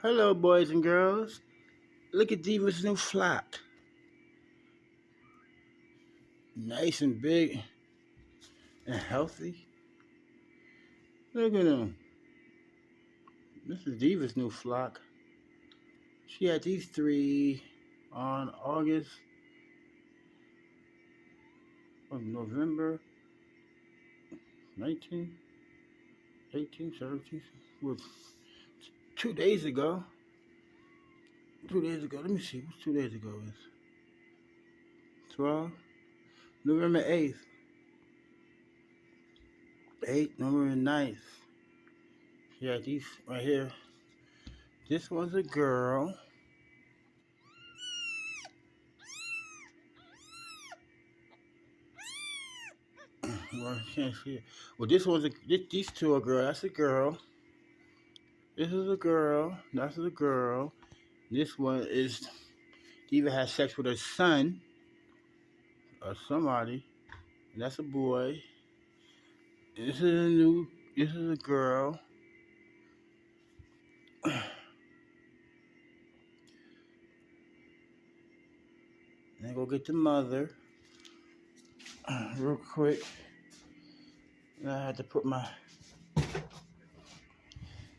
Hello, boys and girls. Look at Deeve's new flock. Nice and big and healthy. Look at them. This is Deeve's new flock. She had these three on August of November 19th, 18th, 17th. Was 2 days ago. 2 days ago. Let me see. What's 2 days ago is? 12. November 8th. 8th, November 9th. She had these right here. This one's a girl. Well, I can't see it. Well, these two are girl. That's a girl. This is a girl. That's a girl. This one is Diva has sex with her son or somebody. And that's a boy. This is a girl. And go get the mother real quick. And I had to put my.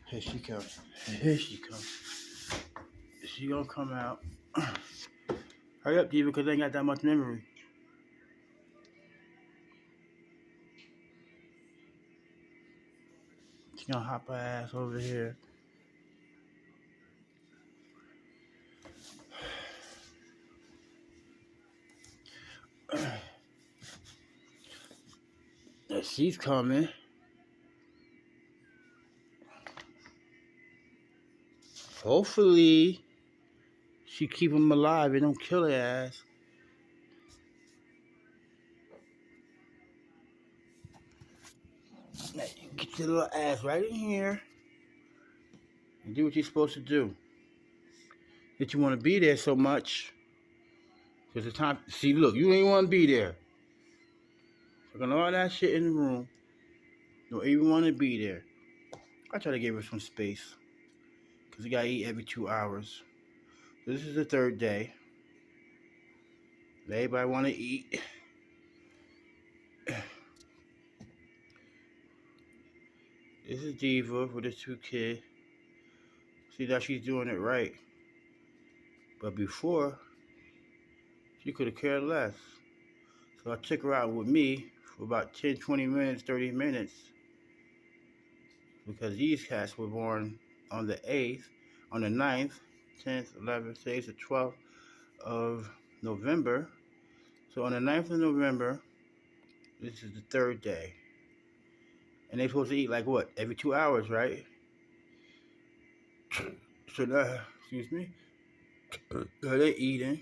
Here she comes. Here she comes. She gonna come out. Hurry up, Diva, because I ain't got that much memory. She gonna hop her ass over here. She's coming. Hopefully, she keep them alive and don't kill her ass. Now, you get your little ass right in here and do what you're supposed to do. That you want to be there so much. Because the time, see, look, you ain't want to be there. Fucking all that shit in the room. You don't even want to be there. I try to give her some space. Because you got to eat every 2 hours. So this is the third day. Everybody want to eat. This is Diva with his 2 kids. See that she's doing it right. But before, she could have cared less. So I took her out with me for about 10, 20 minutes, 30 minutes. Because these cats were born on the 8th, on the 9th, 10th, 11th, 6th, the 12th of November. So on the 9th of November, this is the third day. And they're supposed to eat like what? Every 2 hours, right? So now, excuse me. They're eating.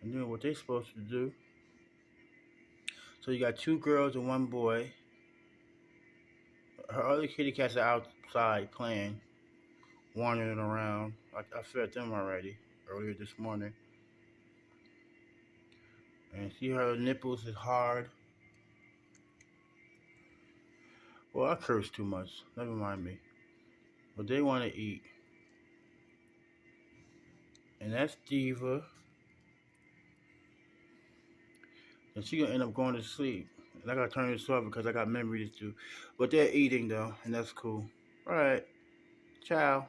And doing what they're supposed to do. So you got 2 girls and 1 boy. Her other kitty cats are outside playing, wandering around. I fed them already earlier this morning. And see her nipples is hard. Well, I curse too much. Never mind me. But they want to eat. And that's Diva. And she gonna end up going to sleep. And I gotta turn this off because I got memories to do. But they're eating though, and that's cool. Alright. Ciao.